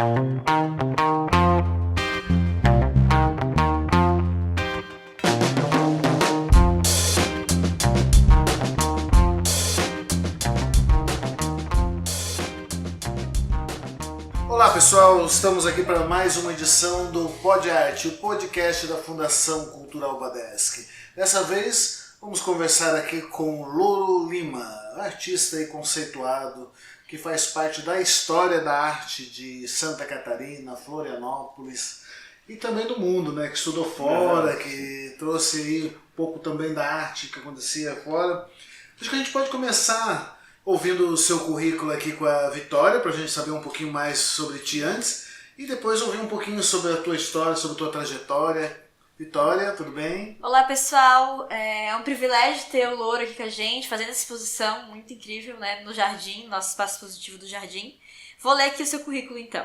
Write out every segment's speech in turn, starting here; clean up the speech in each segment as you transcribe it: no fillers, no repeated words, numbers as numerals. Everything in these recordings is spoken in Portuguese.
Olá pessoal, estamos aqui para mais uma edição do Pod Arte, o podcast da Fundação Cultural Badeschi. Dessa vez vamos conversar aqui com Loro Lima, artista e conceituado que faz parte da história da arte de Santa Catarina, Florianópolis e também do mundo, né? Que estudou fora, que trouxe aí um pouco também da arte que acontecia fora. Acho que a gente pode começar ouvindo o seu currículo aqui com a Vitória, para a gente saber um pouquinho mais sobre ti antes, e depois ouvir um pouquinho sobre a tua história, sobre a tua trajetória. Vitória, tudo bem? Olá pessoal, é um privilégio ter o Loro aqui com a gente, fazendo essa exposição muito incrível, né, no Jardim, nosso espaço expositivo do Jardim. Vou ler aqui o seu currículo então.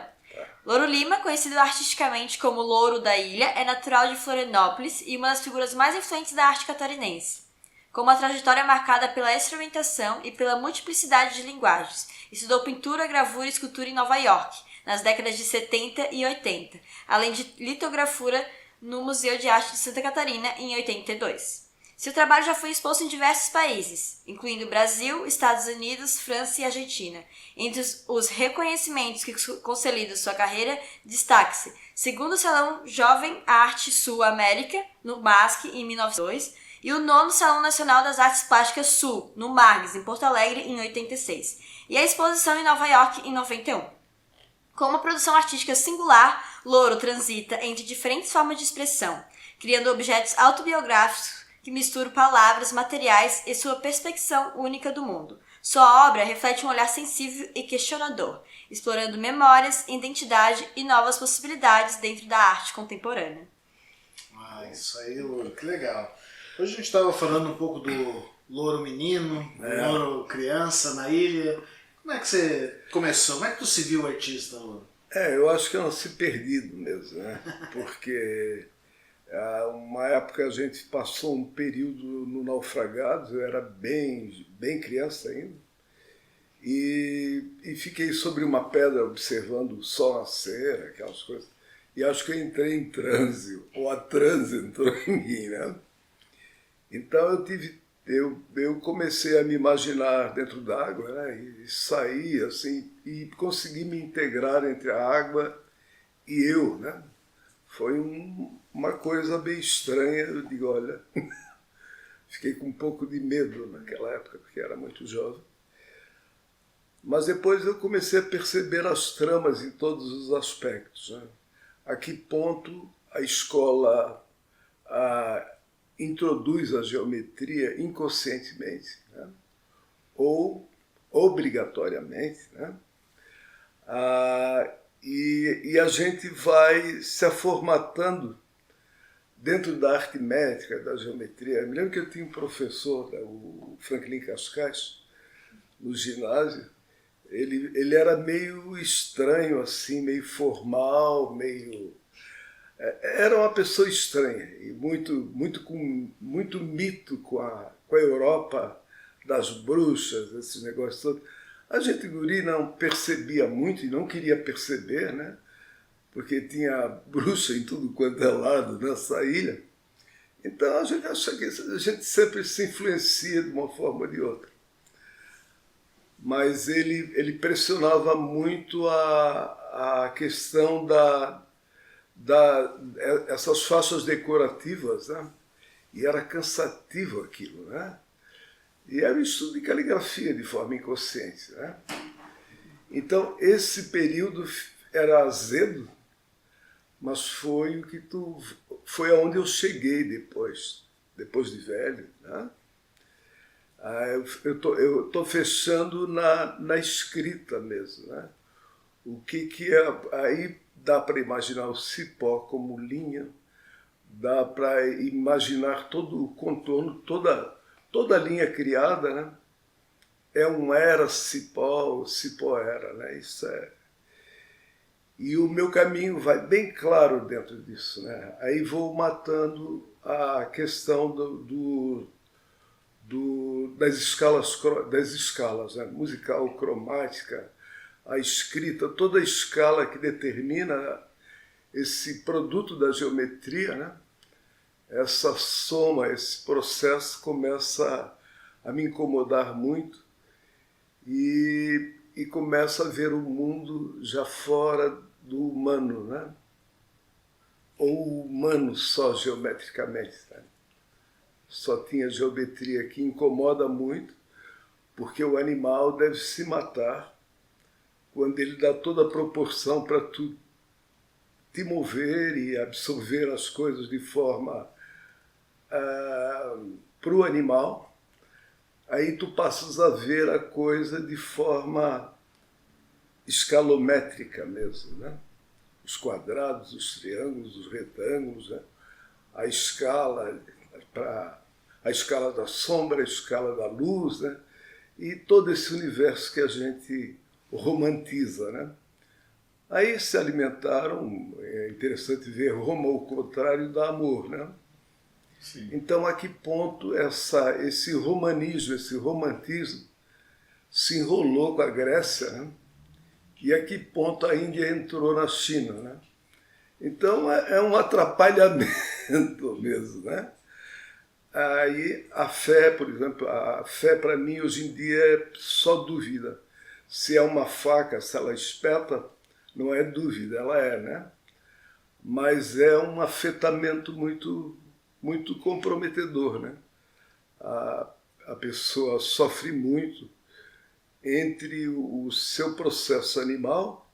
Loro Lima, conhecido artisticamente como Loro da Ilha, é natural de Florianópolis e uma das figuras mais influentes da arte catarinense, com uma trajetória marcada pela experimentação e pela multiplicidade de linguagens. Estudou pintura, gravura e escultura em Nova York, nas décadas de 70 e 80, além de litografura no Museu de Arte de Santa Catarina em 82. Seu trabalho já foi exposto em diversos países, incluindo Brasil, Estados Unidos, França e Argentina. Entre os reconhecimentos que consolidam sua carreira, destaque-se, segundo o Salão Jovem Arte Sul América, no MASC, em 1902, e o 9º Salão Nacional das Artes Plásticas Sul, no MARGS, em Porto Alegre, em 86, e a exposição em Nova York, em 91. Com uma produção artística singular, Loro transita entre diferentes formas de expressão, criando objetos autobiográficos que misturam palavras, materiais e sua perspecção única do mundo. Sua obra reflete um olhar sensível e questionador, explorando memórias, identidade e novas possibilidades dentro da arte contemporânea. Ah, isso aí, Loro, que legal. Hoje a gente estava falando um pouco do Loro menino, Loro criança na ilha. Como é que você começou? Como é que tu se viu artista, Loro? Eu acho que eu nasci perdido mesmo, né? Porque uma época a gente passou um período no Naufragados, eu era bem criança ainda, e fiquei sobre uma pedra observando o sol nascer, aquelas coisas, e acho que eu entrei em transe, ou a transe entrou em mim, né? Então eu comecei a me imaginar dentro d'água, né, e sair assim, e consegui me integrar entre a água e eu, né? Foi uma coisa bem estranha, eu digo, olha, fiquei com um pouco de medo naquela época, porque era muito jovem. Mas depois eu comecei a perceber as tramas em todos os aspectos, né? A que ponto a escola introduz a geometria inconscientemente, né? Ou obrigatoriamente, né? E a gente vai se aformatando dentro da arte métrica, da geometria. Eu me lembro que eu tinha um professor, o Franklin Cascais, no ginásio. Ele era meio estranho, assim, meio formal, era uma pessoa estranha e muito mito com a Europa das bruxas, esses negócios todos. A gente, guri, não percebia muito e não queria perceber, né? Porque tinha bruxa em tudo quanto é lado nessa ilha. Então a gente acha que a gente sempre se influencia de uma forma ou de outra. Mas ele pressionava muito a questão essas faixas decorativas, né? E era cansativo aquilo, né? E era um estudo de caligrafia de forma inconsciente, né? Então esse período era azedo, mas foi aonde eu cheguei depois de velho, né? Eu tô fechando na escrita mesmo, né? O que é aí. Dá para imaginar o cipó como linha, dá para imaginar todo o contorno, toda a linha criada, né? É um era cipó, o cipó era, né? Isso é. E o meu caminho vai bem claro dentro disso, né? Aí vou matando a questão das escalas, né? Musical, cromática, a escrita, toda a escala que determina esse produto da geometria, né? Essa soma, esse processo começa a me incomodar muito e começa a ver o mundo já fora do humano, né? Ou humano só geometricamente. Né? Só tinha geometria, que incomoda muito, porque o animal deve se matar quando ele dá toda a proporção para tu te mover e absorver as coisas de forma para o animal. Aí tu passas a ver a coisa de forma escalométrica mesmo, né? Os quadrados, os triângulos, os retângulos, né? A escala da sombra, a escala da luz, né? E todo esse universo que a gente romantiza, né? Aí se alimentaram, é interessante ver Roma ao contrário da amor, né? Sim. Então, a que ponto esse romanismo, esse romantismo se enrolou com a Grécia, né? E a que ponto a Índia entrou na China, né? Então, é um atrapalhamento mesmo, né? Aí, a fé, por exemplo, a fé para mim hoje em dia é só dúvida. Se é uma faca, se ela espeta, não é dúvida, ela é, né? Mas é um afetamento muito comprometedor, né? A pessoa sofre muito entre o seu processo animal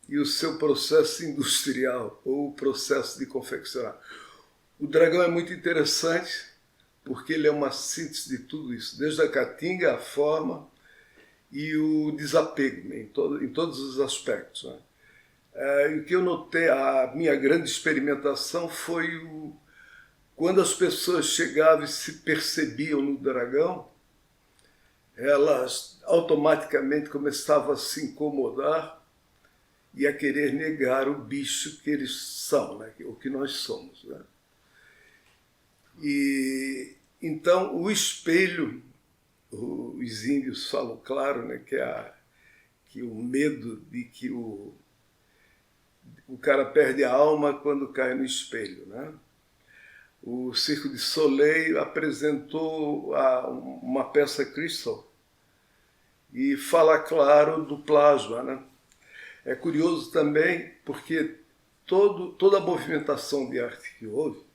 e o seu processo industrial, ou o processo de confeccionar. O dragão é muito interessante porque ele é uma síntese de tudo isso, desde a caatinga, a forma e o desapego, em todos os aspectos. Né? E o que eu notei, a minha grande experimentação foi quando as pessoas chegavam e se percebiam no dragão, elas automaticamente começavam a se incomodar e a querer negar o bicho que eles são, né? O que nós somos. Né? E então o espelho, os índios falam claro, né? Que o medo de que o cara perde a alma quando cai no espelho, né? O Cirque du Soleil apresentou uma peça Crystal e fala claro do plasma, né? É curioso também porque toda a movimentação de arte que houve,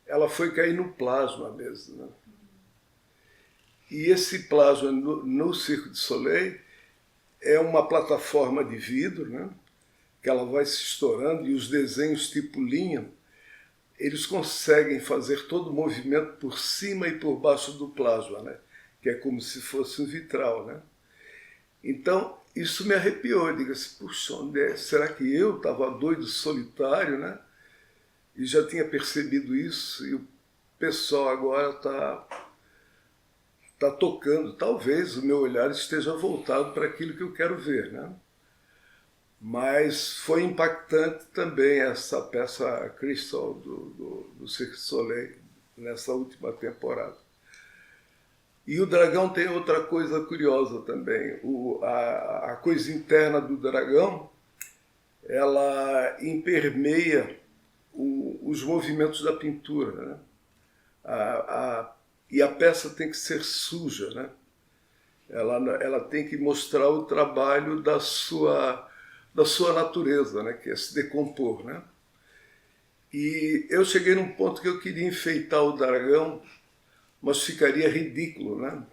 ela foi cair no plasma mesmo, né? E esse plasma no Cirque du Soleil é uma plataforma de vidro, né? Que ela vai se estourando e os desenhos tipo linha, eles conseguem fazer todo o movimento por cima e por baixo do plasma, né? Que é como se fosse um vitral, né? Então, isso me arrepiou. Eu digo assim, puxa, será que eu estava doido, solitário, né? E já tinha percebido isso e o pessoal agora está tocando. Talvez o meu olhar esteja voltado para aquilo que eu quero ver, né? Mas foi impactante também essa peça Crystal do Cirque du Soleil nessa última temporada. E o dragão tem outra coisa curiosa também. A coisa interna do dragão, ela impermeia os movimentos da pintura, né? E a peça tem que ser suja, né? Ela tem que mostrar o trabalho da sua natureza, né? Que é se decompor, né? E eu cheguei num ponto que eu queria enfeitar o dragão, mas ficaria ridículo, né?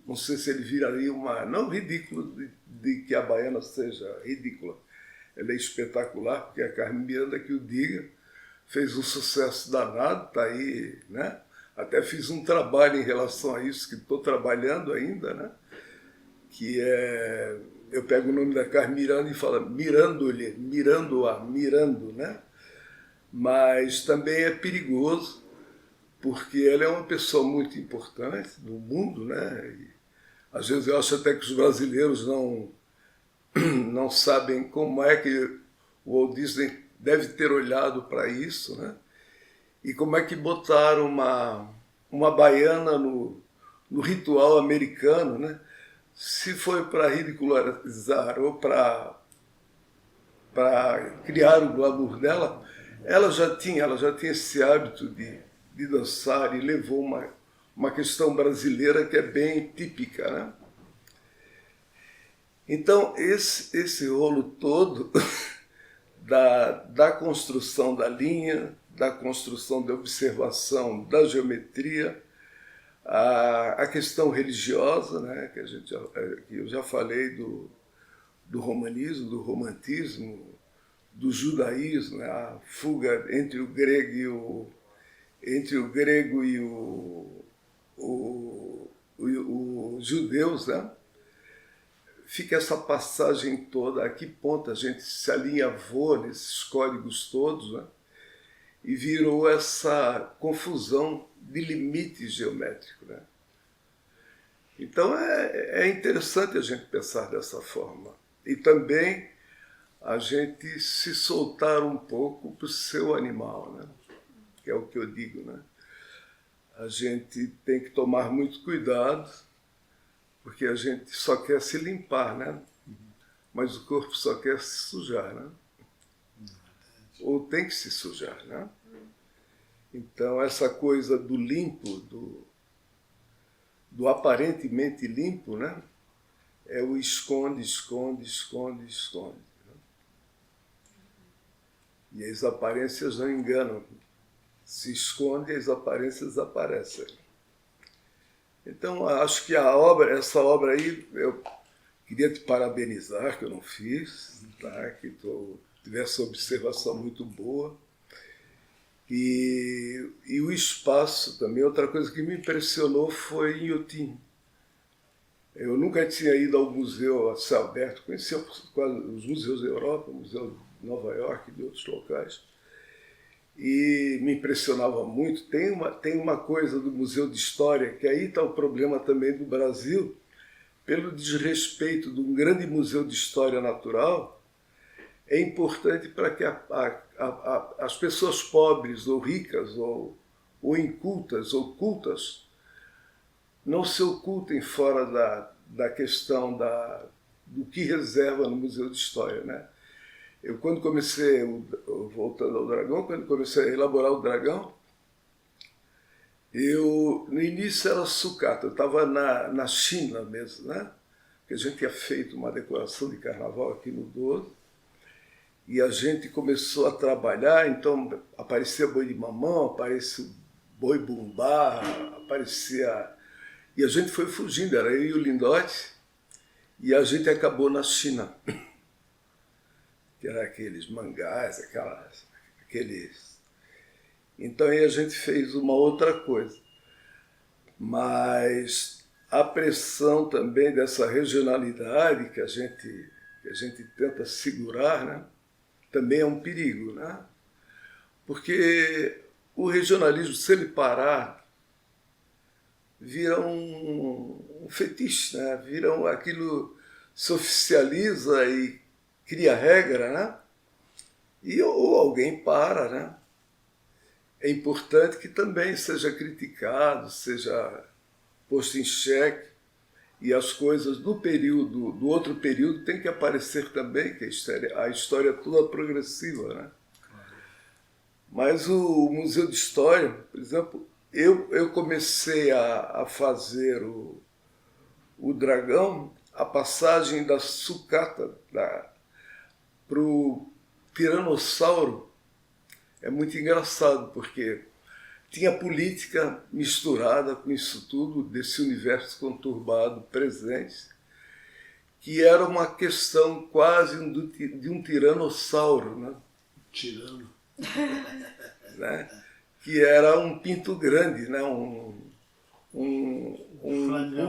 Não sei se ele viraria não ridículo de que a baiana seja ridícula. Ela é espetacular, porque a Carmen Miranda, que o diga, fez um sucesso danado, está aí, né? Até fiz um trabalho em relação a isso, que estou trabalhando ainda, né? Que é... Eu pego o nome da Carmen Miranda e falo mirando-lhe, mirando, né? Mas também é perigoso, porque ela é uma pessoa muito importante no mundo, né? E, às vezes eu acho até que os brasileiros não sabem como é que o Walt Disney deve ter olhado para isso, né? E como é que botaram uma baiana no ritual americano, né? se foi para ridicularizar ou para criar o glamour dela, ela já tinha esse hábito de dançar e levou uma questão brasileira que é bem típica, né? Então, esse rolo todo da construção da linha, da construção da observação da geometria, a questão religiosa, né, que eu já falei do romanismo, do romantismo, do judaísmo, né, a fuga entre o grego e os judeus, né? Fica essa passagem toda, a que ponto a gente se alinhavou nesses códigos todos, né? E virou essa confusão de limite geométrico, né? Então é interessante a gente pensar dessa forma. E também a gente se soltar um pouco para o seu animal, né? Que é o que eu digo, né? A gente tem que tomar muito cuidado, porque a gente só quer se limpar, né? Mas o corpo só quer se sujar, né? Ou tem que se sujar, né? Então essa coisa do limpo, do aparentemente limpo, né? É o esconde, esconde, esconde, esconde. Né? E as aparências não enganam. Se esconde e as aparências aparecem. Então, acho que essa obra aí, eu queria te parabenizar, que eu não fiz, tá? Que tu tivesse uma observação muito boa. E o espaço também, outra coisa que me impressionou foi em Inhotim. Eu nunca tinha ido ao museu a céu aberto, conhecia quase os museus da Europa, o Museu de Nova York e de outros locais. E me impressionava muito. Tem uma coisa do Museu de História, que aí está o problema também do Brasil, pelo desrespeito de um grande museu de história natural. É importante para que as pessoas pobres ou ricas ou incultas ou cultas não se ocultem fora da questão do que reserva no Museu de História, né? Eu, quando comecei, voltando ao dragão, quando comecei a elaborar o dragão, no início era sucata, eu estava na China mesmo, né? Porque a gente tinha feito uma decoração de carnaval aqui no Douro, e a gente começou a trabalhar, então aparecia boi de mamão, aparecia boi bumbá, aparecia... E a gente foi fugindo, era eu e o Lindote, e a gente acabou na China. Que eram aqueles mangás, aqueles... Então aí a gente fez uma outra coisa. Mas a pressão também dessa regionalidade que a gente tenta segurar, né? Também é um perigo, né? Porque o regionalismo, se ele parar, vira um fetiche, né? Aquilo se oficializa e cria regra, né? Ou alguém para, né? É importante que também seja criticado, seja posto em xeque, e as coisas do outro período tem que aparecer também, que a história é toda progressiva, né? Mas o Museu de História, por exemplo, eu comecei a fazer o dragão, a passagem da sucata para o tiranossauro é muito engraçado, porque tinha política misturada com isso tudo, desse universo conturbado presente, que era uma questão quase de um tiranossauro, né? Tirano. Né? Que era um pinto grande, né? Um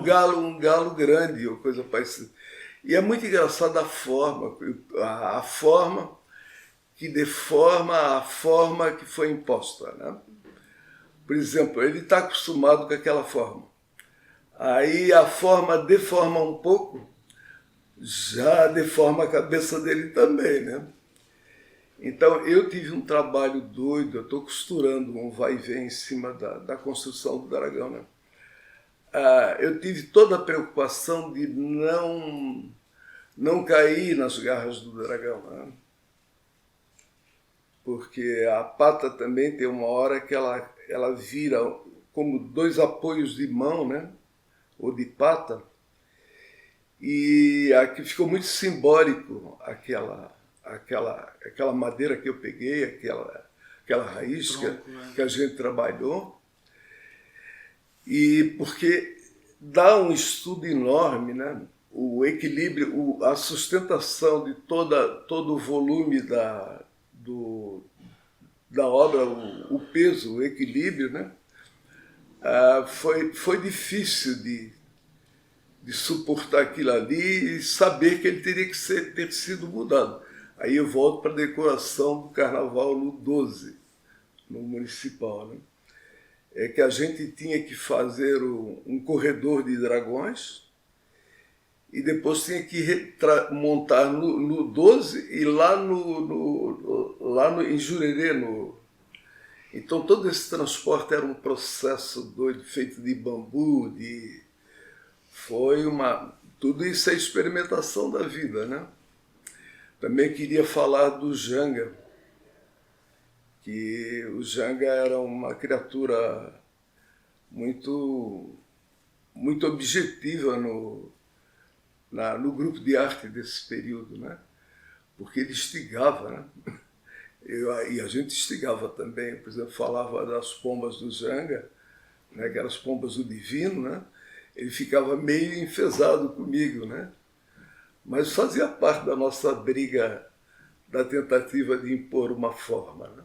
galo grande, ou coisa parecida. E é muito engraçado a forma que deforma a forma que foi imposta, né? Por exemplo, ele está acostumado com aquela forma. Aí a forma deforma um pouco, já deforma a cabeça dele também, né? Então eu tive um trabalho doido, eu estou costurando um vai e vem em cima da construção do dragão, né? eu tive toda a preocupação de não cair nas garras do dragão, né? Porque a pata também tem uma hora que ela vira como 2 apoios de mão, né? Ou de pata, e aqui ficou muito simbólico aquela madeira que eu peguei, aquela raiz tronco, que a gente trabalhou, e porque dá um estudo enorme, né? O equilíbrio, a sustentação de todo o volume da obra, o peso, o equilíbrio, né? Foi difícil de suportar aquilo ali e saber que ele teria que ter sido mudado. Aí eu volto para a decoração do Carnaval no 12, no Municipal, né? É que a gente tinha que fazer um corredor de dragões e depois tinha que montar no 12 e lá em Jurerê. Então todo esse transporte era um processo doido, feito de bambu, tudo isso é experimentação da vida, né? Também queria falar do Janga, que o Janga era uma criatura muito, muito objetiva no grupo de arte desse período, né? Porque ele instigava, né? E a gente instigava também, por exemplo, falava das pombas do Janga, né? Que eram as pombas do divino, né? Ele ficava meio enfesado comigo, né? Mas fazia parte da nossa briga, da tentativa de impor uma forma, né?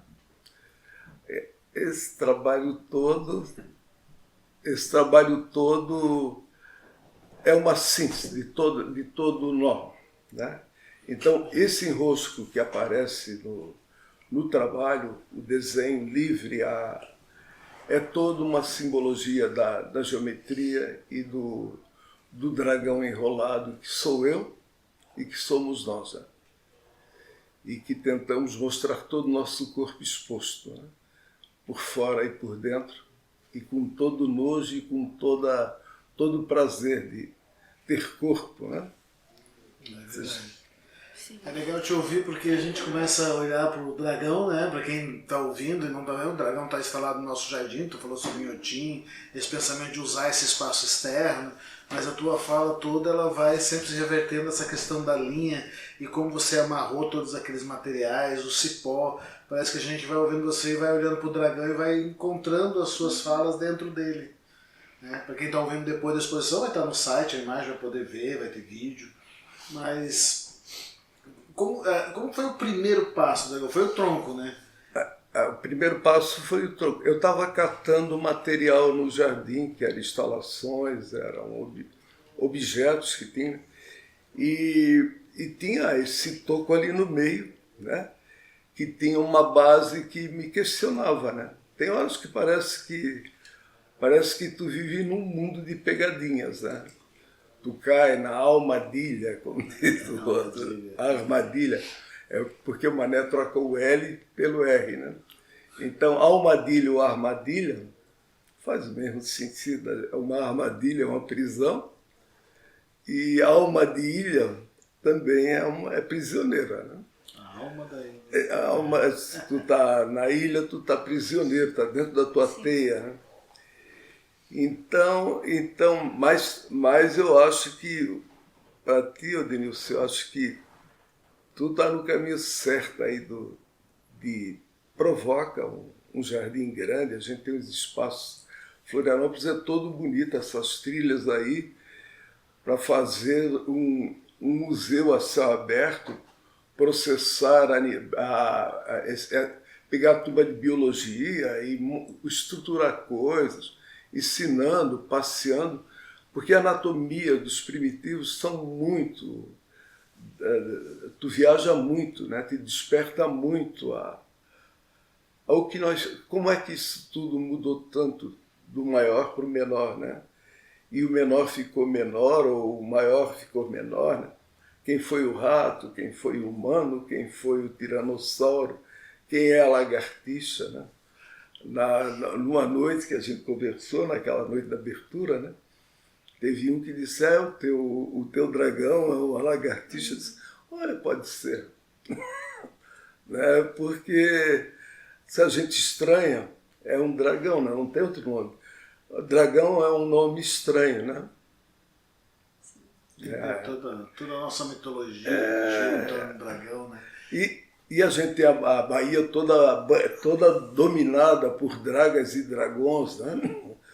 Esse trabalho todo é uma síntese de todo o nó, né? Então, esse enrosco que aparece no trabalho, o desenho livre, é toda uma simbologia da geometria e do dragão enrolado, que sou eu e que somos nós, né? E que tentamos mostrar todo o nosso corpo exposto, né? Por fora e por dentro, e com todo nojo e com todo o prazer de ter corpo, né? É legal te ouvir porque a gente começa a olhar para o dragão, né? Para quem está ouvindo e não está vendo, o dragão está instalado no nosso jardim. Tu falou sobre o Inhotim, esse pensamento de usar esse espaço externo, mas a tua fala toda ela vai sempre se revertendo essa questão da linha e como você amarrou todos aqueles materiais, o cipó. Parece que a gente vai ouvindo você e vai olhando para o dragão e vai encontrando as suas falas dentro dele, né? Para quem está ouvindo depois da exposição, vai estar no site, a imagem vai poder ver, vai ter vídeo, mas como foi o primeiro passo, dragão? Foi o tronco, né? O primeiro passo foi o tronco. Eu estava catando material no jardim, que eram instalações, eram objetos que tinha, e tinha esse toco ali no meio, né? Que tinha uma base que me questionava, né? Tem horas que parece que tu vive num mundo de pegadinhas, né? Tu cai na armadilha, como diz o outro. Armadilha. É porque o Mané troca o L pelo R, né? Então, armadilha ou armadilha faz o mesmo sentido. Uma armadilha é uma prisão e a alma de ilha também é prisioneira, né? A alma da ilha. Se tu tá na ilha, tu tá prisioneiro, tá dentro da tua teia, né? Então, mas eu acho que, para ti, Denilson, eu acho que tu tá no caminho certo aí de provoca um jardim grande, a gente tem uns espaços, Florianópolis é todo bonito, essas trilhas aí, para fazer um museu a céu aberto, processar, pegar a turma de biologia e estruturar coisas, ensinando, passeando, porque a anatomia dos primitivos são muito... Tu viaja muito, né? Te desperta muito ao que como é que isso tudo mudou tanto do maior para o menor, né? E o menor ficou menor, ou o maior ficou menor, né? Quem foi o rato, quem foi o humano, quem foi o tiranossauro, quem é a lagartixa, né? Numa noite que a gente conversou, naquela noite da abertura, né? Teve um que disse, o teu dragão é uma lagartixa. Eu disse, olha, pode ser. Né? Porque se a gente estranha, é um dragão, né? Não tem outro nome. O dragão é um nome estranho, né? Toda a nossa mitologia gira em torno do dragão, né? E a gente tem a Bahia toda dominada por dragas e dragões, né?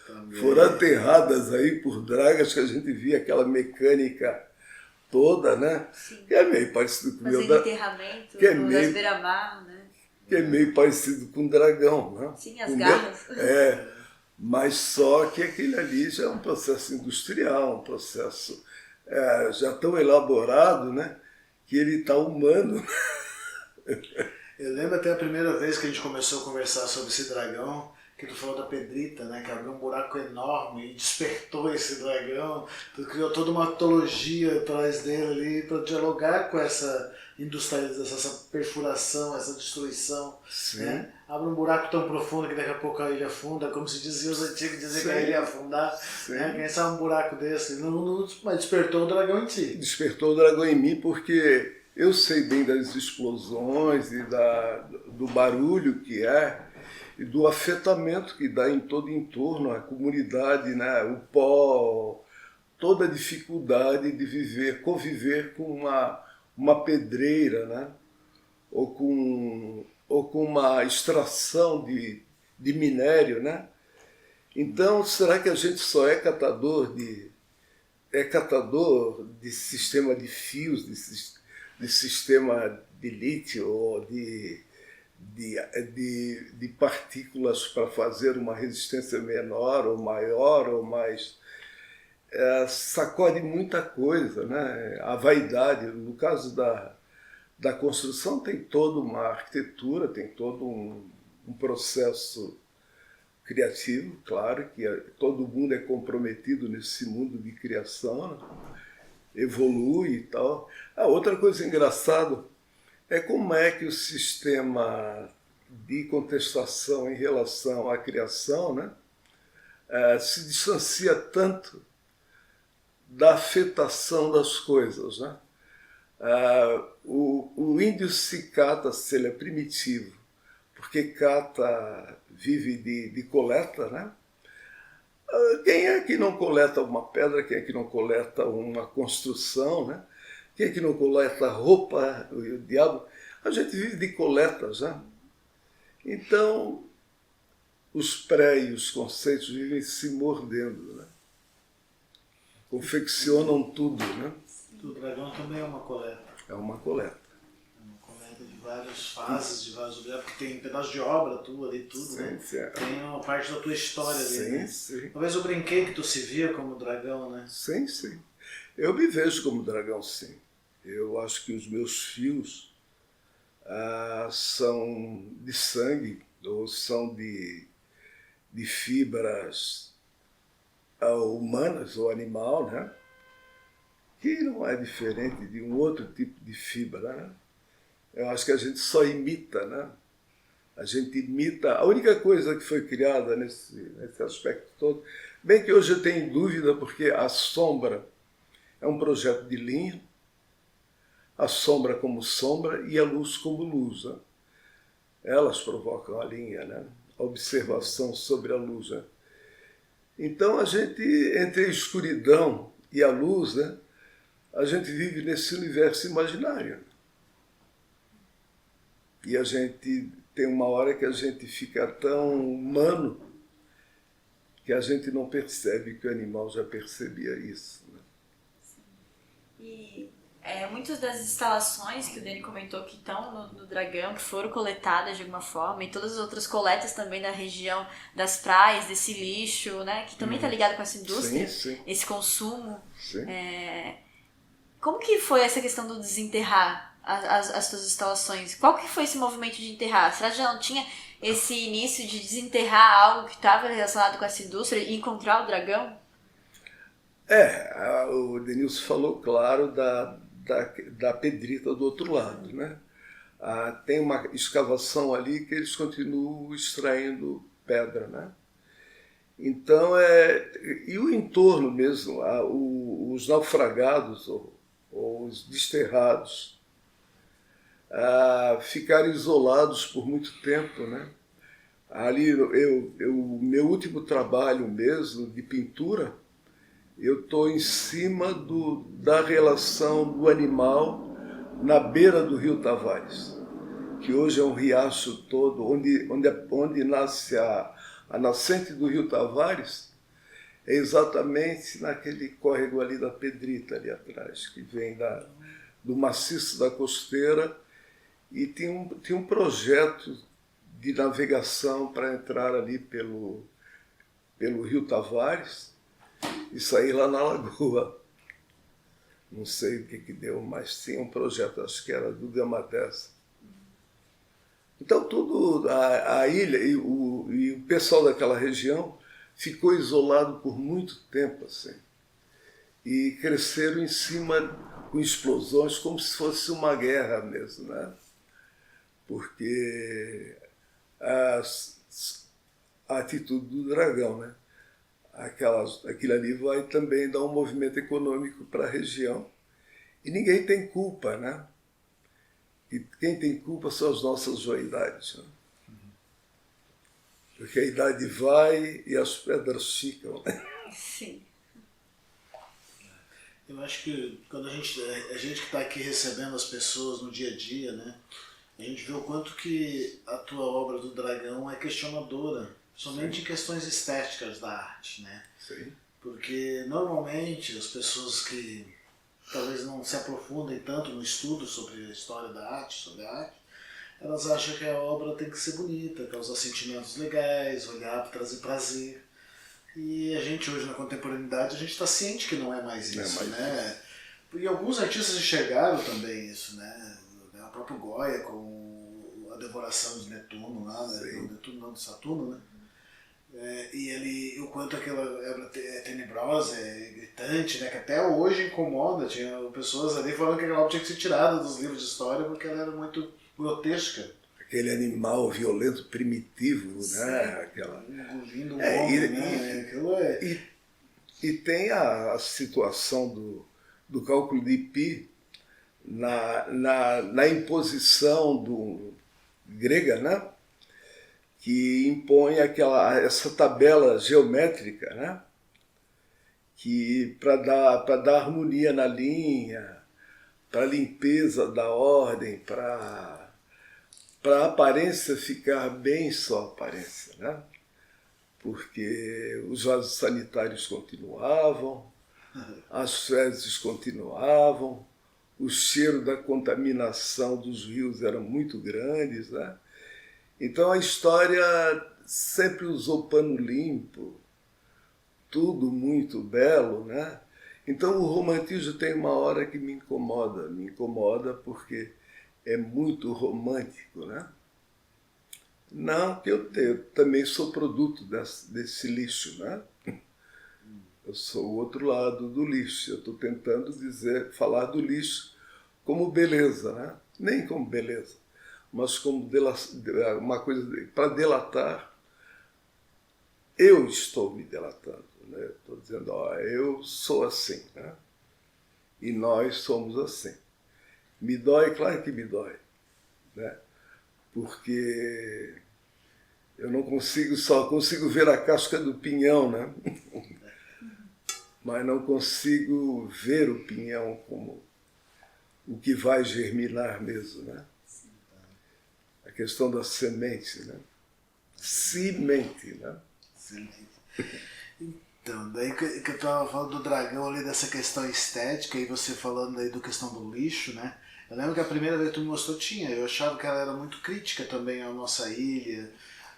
Também. Foram aterradas aí por dragas, que a gente via aquela mecânica toda, né? Sim. Que é meio parecido com o meu enterramento, que é das beira-mar, né? Que é meio parecido com o dragão, né? Sim, as garras. Mas só que aquele ali já é um processo industrial, um processo já tão elaborado, né? Que ele está humano. Eu lembro até a primeira vez que a gente começou a conversar sobre esse dragão, que tu falou da Pedrita, né, que abriu um buraco enorme e despertou esse dragão. Tu criou toda uma mitologia atrás dele ali para dialogar com essa industrialização, essa perfuração, essa destruição. Né? Abre um buraco tão profundo que daqui a pouco a ilha afunda, como se dizia os antigos, dizer que a ilha ia afundar. Né? Quem sabe um buraco desse? Mas despertou o dragão em ti. Despertou o dragão em mim porque eu sei bem das explosões e do barulho que é, e do afetamento que dá em todo o entorno, a comunidade, né? O pó, toda a dificuldade de conviver com uma pedreira, né? ou com uma extração de minério. Né? Então, será que a gente só é catador de sistema de fios, de sistema de lítio ou de partículas para fazer uma resistência menor ou maior ou mais? Sacode muita coisa, né? A vaidade, no caso da construção, tem toda uma arquitetura, tem todo um processo criativo, claro, que todo mundo é comprometido nesse mundo de criação, né? Evolui e tal. Outra coisa engraçada é como é que o sistema de contestação em relação à criação, né, se distancia tanto da afetação das coisas. Né? O índio se cata se ele é primitivo, porque vive de coleta, né? Quem é que não coleta uma pedra? Quem é que não coleta uma construção? Né? Quem é que não coleta roupa? O diabo. A gente vive de coletas. Né? Então, os pré e os conceitos vivem se mordendo. Né? Confeccionam tudo. Né? O dragão também é uma coleta. É uma coleta. De várias fases, de vários objetos, porque tem pedaço de obra tua ali, tudo, sim, né? Sim. Tem uma parte da tua história ali, né? Sim. Talvez eu brinquei que tu se via como dragão, né? Sim. Eu me vejo como dragão, sim. Eu acho que os meus fios são de sangue, ou são de fibras humanas ou animal, né? Que não é diferente de um outro tipo de fibra, né? Eu acho que a gente só imita, né? A gente imita. A única coisa que foi criada nesse aspecto todo, bem que hoje eu tenho dúvida, porque a sombra é um projeto de linha, a sombra como sombra e a luz como luz. Né? Elas provocam a linha, né? A observação sobre a luz. Né? Então a gente, entre a escuridão e a luz, né? A gente vive nesse universo imaginário. E a gente tem uma hora que a gente fica tão humano que a gente não percebe que o animal já percebia isso. Né? E muitas das instalações que o Dani comentou que estão no Dragão, que foram coletadas de alguma forma, e todas as outras coletas também da região das praias, desse lixo, né, que também está ligado com essa indústria, sim. Esse consumo. Sim. Como que foi essa questão do desenterrar as suas instalações? Qual que foi esse movimento de enterrar? Será que já não tinha esse início de desenterrar algo que estava relacionado com essa indústria e encontrar o dragão? O Denilson falou, claro, da Pedrita do outro lado. Né? Tem uma escavação ali que eles continuam extraindo pedra. Né? Então, e o entorno mesmo, os naufragados ou os desterrados, ficaram isolados por muito tempo, né? Ali, meu último trabalho mesmo de pintura, eu estou em cima da relação do animal na beira do Rio Tavares, que hoje é um riacho todo, onde nasce a nascente do Rio Tavares, é exatamente naquele córrego ali da Pedrita, ali atrás, que vem do maciço da costeira, e tinha um projeto de navegação para entrar ali pelo Rio Tavares e sair lá na lagoa. Não sei o que deu, mas tinha um projeto, acho que era do Gamadés. Então tudo, a ilha e o pessoal daquela região ficou isolado por muito tempo, assim. E cresceram em cima com explosões, como se fosse uma guerra mesmo, né? Porque a atitude do dragão, né? Aquilo ali vai também dar um movimento econômico para a região. E ninguém tem culpa, né? E quem tem culpa são as nossas vaidades, né? Porque a idade vai e as pedras ficam, né? Sim. Eu acho que quando a gente que está aqui recebendo as pessoas no dia a dia, né? A gente vê o quanto que a tua obra do Dragão é questionadora, somente em questões estéticas da arte, né? Sim. Porque normalmente as pessoas que talvez não se aprofundem tanto no estudo sobre a história da arte, sobre a arte, elas acham que a obra tem que ser bonita, causar sentimentos legais, olhar, trazer prazer. E a gente hoje na contemporaneidade, a gente está ciente que não é mais isso, né? E alguns artistas enxergaram também isso, né? O próprio Goya com a Devoração de Netuno lá, né? Netuno não, de Saturno, né? E o quanto aquela obra é tenebrosa, é gritante, né? Que até hoje incomoda. Tinha pessoas ali falando que aquela obra tinha que ser tirada dos livros de história porque ela era muito grotesca. Aquele animal violento, primitivo, Sim, né? engolindo um homem, né? E tem a situação do cálculo de π na imposição grega, né? Que impõe essa tabela geométrica, né? Que para dar harmonia na linha, para limpeza da ordem, para a aparência ficar bem só a aparência, né? Porque os vasos sanitários continuavam, as fezes continuavam, o cheiro da contaminação dos rios era muito grande, né? Então a história sempre usou pano limpo, tudo muito belo, né? Então o romantismo tem uma hora que me incomoda porque é muito romântico, né? Não, que eu também sou produto desse lixo, né? Eu sou o outro lado do lixo. Eu estou tentando falar do lixo como beleza, né? Nem como beleza, mas como uma coisa para delatar. Eu estou me delatando, né? Estou dizendo, eu sou assim, né? E nós somos assim. Me dói, claro que me dói, né? Porque eu não só consigo ver a casca do pinhão, né? Mas não consigo ver o pinhão como o que vai germinar mesmo, né? A questão da semente, né? Semente, né? Semente. Então, daí que eu estava falando do dragão ali, dessa questão estética, e você falando aí da questão do lixo, né? Eu lembro que a primeira vez que tu me mostrou eu achava que ela era muito crítica também à nossa ilha,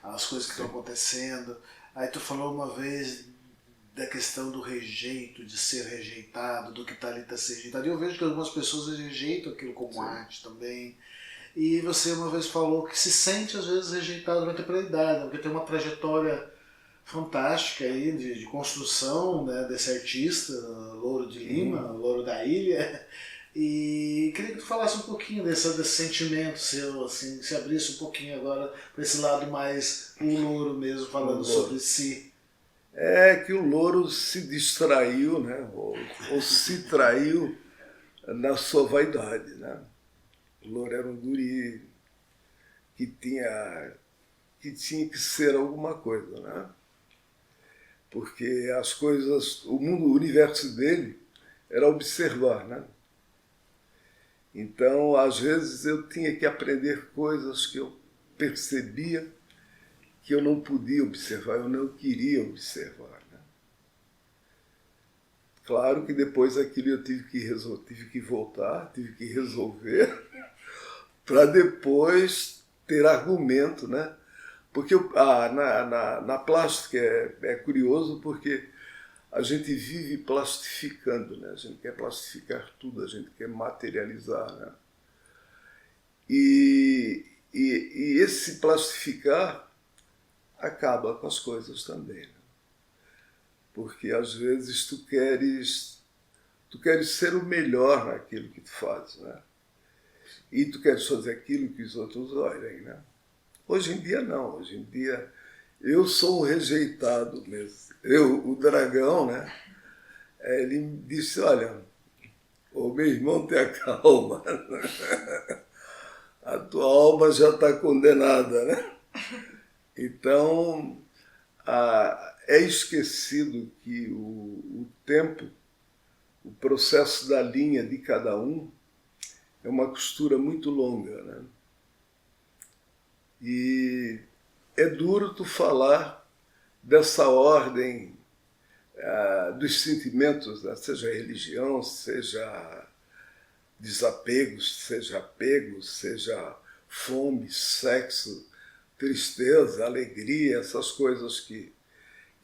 às coisas que estão acontecendo. Aí tu falou uma vez da questão do rejeito, de ser rejeitado, do que está ali para ser rejeitado. E eu vejo que algumas pessoas rejeitam aquilo como arte também. E você uma vez falou que se sente às vezes rejeitado na temporalidade, porque tem uma trajetória fantástica aí de construção, né, desse artista, Louro de Lima, Louro da Ilha. E queria que tu falasse um pouquinho desse sentimento seu, assim, se abrisse um pouquinho agora para esse lado mais o Louro mesmo, falando sobre si. é que o louro se distraiu, né? Ou se traiu na sua vaidade, né? O louro era um guri que tinha que ser alguma coisa, né? Porque as coisas, o mundo, o universo dele era observar, né? Então, às vezes, eu tinha que aprender coisas que eu percebia que eu não podia observar, eu não queria observar, né? Claro que depois aquilo eu tive que voltar, tive que resolver, para depois ter argumento, né? Porque na plástica é curioso porque a gente vive plastificando, né? A gente quer plastificar tudo, a gente quer materializar, né? E esse plastificar acaba com as coisas também, né? Porque às vezes tu queres ser o melhor naquilo que tu fazes, né? E tu queres fazer aquilo que os outros olhem, né? Hoje em dia não, hoje em dia eu sou o rejeitado mesmo. O dragão, né? Ele me disse, olha, ô meu irmão, tenha calma. A tua alma já está condenada, né? Então, é esquecido que o tempo, o processo da linha de cada um, é uma costura muito longa, né? E é duro tu falar dessa ordem dos sentimentos, né? Seja religião, seja desapegos, seja apegos, seja fome, sexo, tristeza, alegria, essas coisas que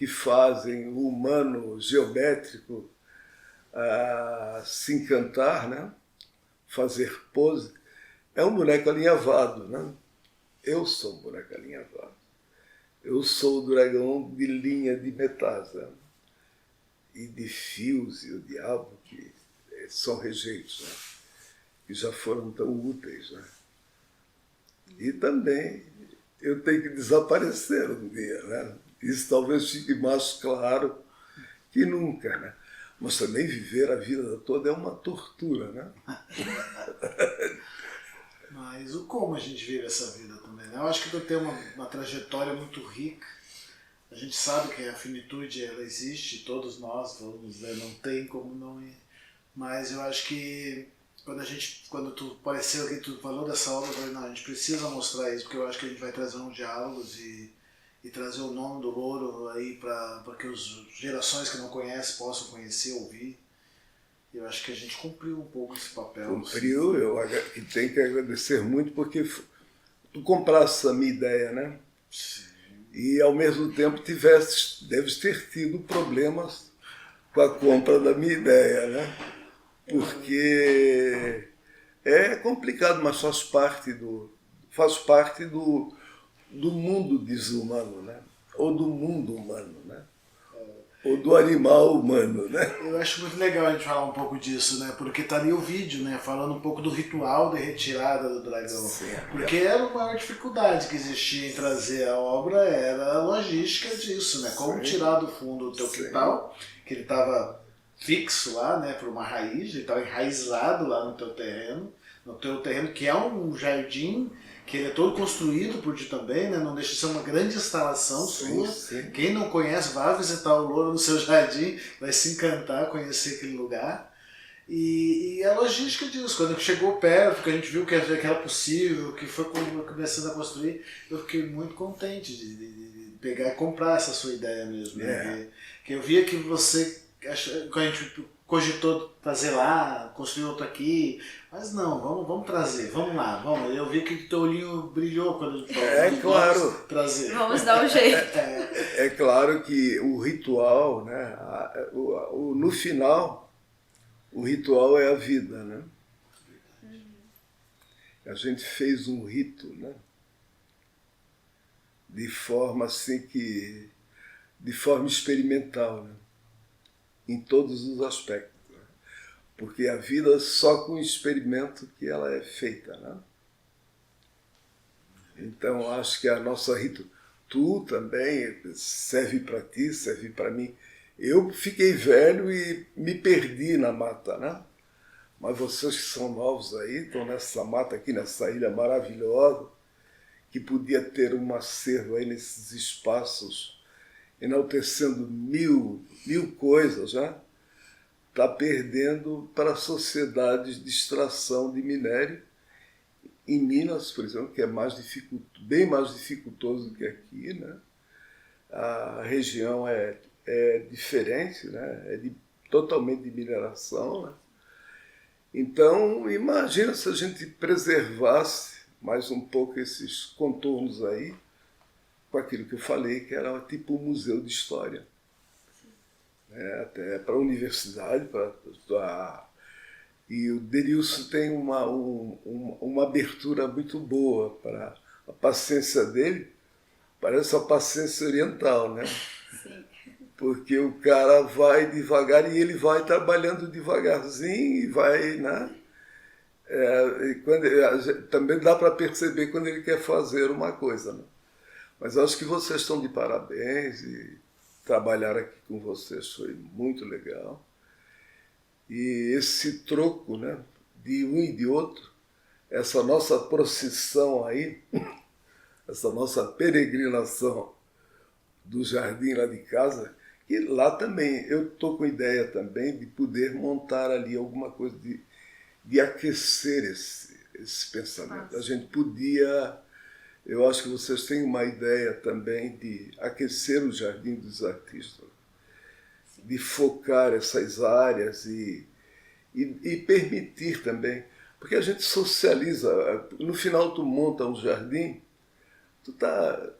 fazem o humano geométrico se encantar, né? Fazer pose. É um boneco alinhavado, né? Eu sou um boneco alinhavado. Eu sou o dragão de linha de metais, né? E de fios e o diabo, que são rejeitos, né? Que já foram tão úteis, né? E também eu tenho que desaparecer um dia, né? Isso talvez fique mais claro que nunca, né? Mas também viver a vida toda é uma tortura, né? Mas como a gente vive essa vida também, né? Eu acho que tu tem uma trajetória muito rica. A gente sabe que a finitude ela existe, todos nós vamos, né? Não tem como não ir. Mas eu acho que quando tu apareceu aqui, tu falou dessa obra, eu falei, não, a gente precisa mostrar isso, porque eu acho que a gente vai trazer uns diálogos e trazer o nome do louro aí para que as gerações que não conhecem possam conhecer, ouvir. Eu acho que a gente cumpriu um pouco esse papel. Cumpriu, eu tenho que agradecer muito, porque tu compraste a minha ideia, né? Sim. E ao mesmo tempo deves ter tido problemas com a compra da minha ideia, né? Porque é complicado, mas faz parte do mundo desumano, né? Ou do mundo humano, né? Ou do animal humano, né? Eu acho muito legal a gente falar um pouco disso, né? Porque tá ali o vídeo, né? Falando um pouco do ritual de retirada do dragão. Sim, porque era a maior dificuldade que existia em trazer a obra, era a logística disso, né? Como tirar do fundo o teu quintal, que ele estava fixo lá, né? Por uma raiz, ele estava enraizado lá no teu terreno, que é um jardim, que ele é todo construído por ti também, né? Não deixa de ser uma grande instalação sua. Sim. Quem não conhece, vá visitar o louro no seu jardim, vai se encantar, conhecer aquele lugar. E a logística disso, quando chegou perto, que a gente viu que era possível, que foi começando a construir, eu fiquei muito contente de pegar e comprar essa sua ideia mesmo. Né? Que eu via que você, quando a gente cogitou fazer lá, construir outro aqui, mas não, vamos trazer, vamos lá, vamos. Eu vi que o teu olhinho brilhou quando a gente falou. Claro. Trazer. Vamos dar um jeito. É claro que o ritual, né? No final, o ritual é a vida, né? A gente fez um rito, né? De forma assim de forma experimental, né? Em todos os aspectos. Né? Porque a vida só com experimento que ela é feita, né? Então acho que a nossa tu também, serve para ti, serve para mim. Eu fiquei velho e me perdi na mata, né? Mas vocês que são novos aí, estão nessa mata aqui, nessa ilha maravilhosa, que podia ter um acervo aí nesses espaços, enaltecendo mil coisas, né? Está perdendo para sociedades de extração de minério. Em Minas, por exemplo, que é bem mais dificultoso do que aqui, né? A região é diferente, né? Totalmente de mineração, né? Então, imagina se a gente preservasse mais um pouco esses contornos aí, com aquilo que eu falei, que era tipo um museu de história. Até para a universidade, e o Denilson tem uma abertura muito boa para a paciência dele, parece a paciência oriental, né? Sim. Porque o cara vai devagar e ele vai trabalhando devagarzinho e vai, né? Também dá para perceber quando ele quer fazer uma coisa, né? Mas acho que vocês estão de parabéns e trabalhar aqui com vocês foi muito legal. E esse troco, né, de um e de outro, essa nossa procissão aí, essa nossa peregrinação do jardim lá de casa, que lá também, eu estou com ideia também de poder montar ali alguma coisa de aquecer esse pensamento. A gente podia, eu acho que vocês têm uma ideia também de aquecer o jardim dos artistas, de focar essas áreas e permitir também, porque a gente socializa. No final tu monta um jardim, tu tá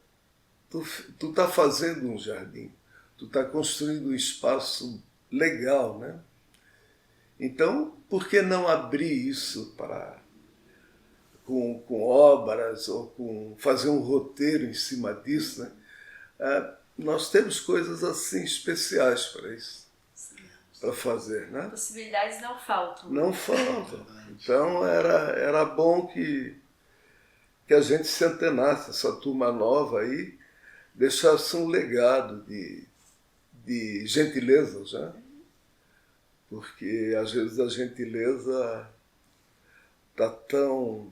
fazendo um jardim, tu tá construindo um espaço legal, né? Então, por que não abrir isso com obras ou fazer um roteiro em cima disso, né? Nós temos coisas assim especiais para isso, para fazer, né? Possibilidades não faltam. Não faltam. Então era bom que a gente se antenasse, essa turma nova aí, deixasse um legado de gentilezas, né? Porque às vezes a gentileza está tão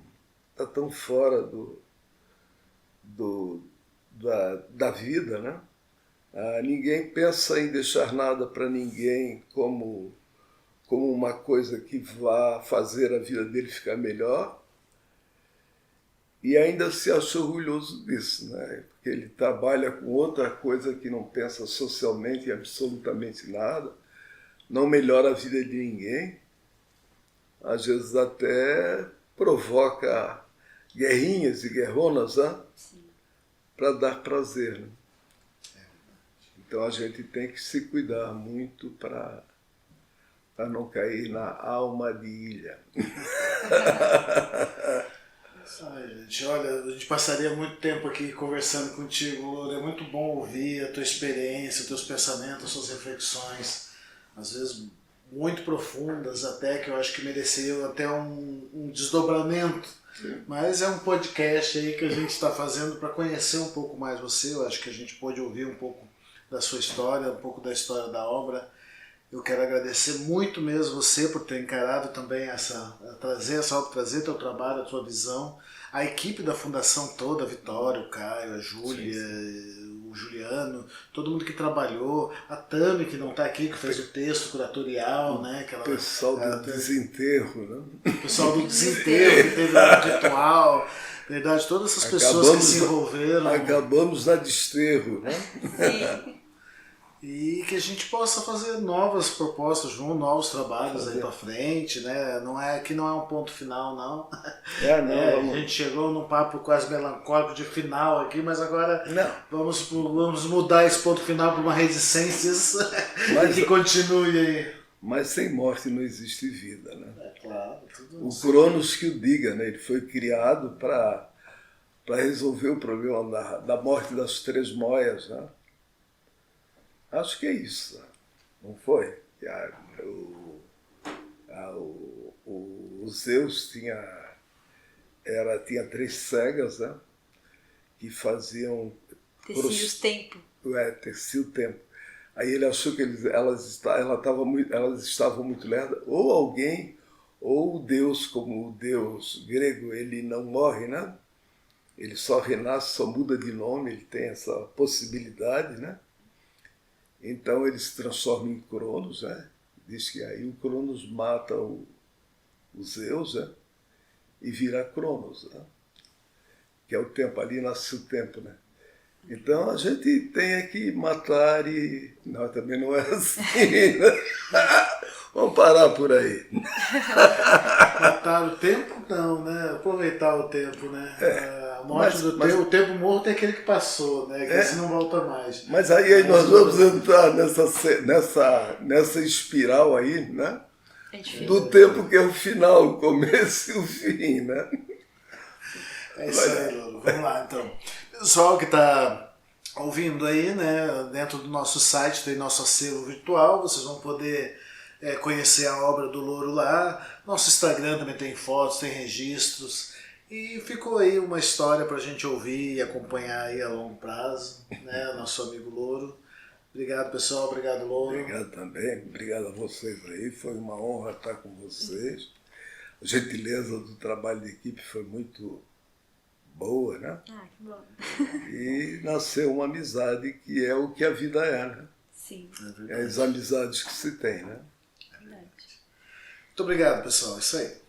fora da vida, né? Ninguém pensa em deixar nada para ninguém como uma coisa que vá fazer a vida dele ficar melhor, e ainda se acha orgulhoso disso, né? Porque ele trabalha com outra coisa que não pensa socialmente em absolutamente nada, não melhora a vida de ninguém, às vezes até provoca guerrinhas e guerronas, né? Para dar prazer, né? Então a gente tem que se cuidar muito para não cair na alma de ilha. Ai, gente, olha, a gente passaria muito tempo aqui conversando contigo, Louro. É muito bom ouvir a tua experiência, os teus pensamentos, as suas reflexões, às vezes muito profundas até, que eu acho que mereciam até um desdobramento. Sim. Mas é um podcast aí que a gente está fazendo para conhecer um pouco mais você. Eu acho que a gente pôde ouvir um pouco da sua história, um pouco da história da obra. Eu quero agradecer muito mesmo você por ter encarado também trazer essa obra, trazer teu trabalho, a tua visão, a equipe da fundação toda, a Vitória, o Caio, a Júlia, o Juliano, todo mundo que trabalhou, a Tami que não está aqui, que fez o texto curatorial, né? O pessoal do desenterro, né? O pessoal do desenterro, que teve o ritual, verdade, todas essas pessoas que se envolveram. Acabamos na desterro, né? Sim. E que a gente possa fazer novas propostas juntos, novos trabalhos aí pra frente, né? Que não é um ponto final, não. A gente chegou num papo quase melancólico de final aqui, mas agora vamos mudar esse ponto final para uma resistência que continue aí. Mas sem morte não existe vida, né? É claro. Tudo o Cronos que o diga, né? Ele foi criado para resolver o problema da morte das três moias, né? Acho que é isso, não foi? O Zeus tinha três cegas, né? Que faziam Tecios Tempo. Tecido Tempo. Aí ele achou que elas estavam muito lerdas, ou alguém, ou o Deus, como o Deus grego, ele não morre, né? Ele só renasce, só muda de nome, ele tem essa possibilidade, né? Então ele se transforma em Cronos, né? Diz que aí o Cronos mata o Zeus, né? E vira Cronos, né? Que é o tempo, ali nasce o tempo, né? Então a gente tem que matar e... Não, também não é assim, né? Vamos parar por aí. Matar o tempo, não, né? Aproveitar o tempo, né? A morte o tempo morto é aquele que passou, né? Que esse não volta mais. Mas aí nós vamos entrar nessa espiral aí, né? Do tempo que é o final, o começo e o fim, né? É isso aí, Lolo. Vamos lá, então. Pessoal que está ouvindo aí, né? Dentro do nosso site tem nosso acervo virtual, vocês vão poder conhecer a obra do Louro lá. Nosso Instagram também tem fotos, tem registros. E ficou aí uma história para a gente ouvir e acompanhar aí a longo prazo, né? Nosso amigo Louro. Obrigado, pessoal. Obrigado, Louro. Obrigado também. Obrigado a vocês aí. Foi uma honra estar com vocês. A gentileza do trabalho de equipe foi muito boa, né? Ah, que bom. E nasceu uma amizade que é o que a vida é, né? Sim. É as amizades que se tem, né? Verdade. Muito obrigado, pessoal. Isso aí.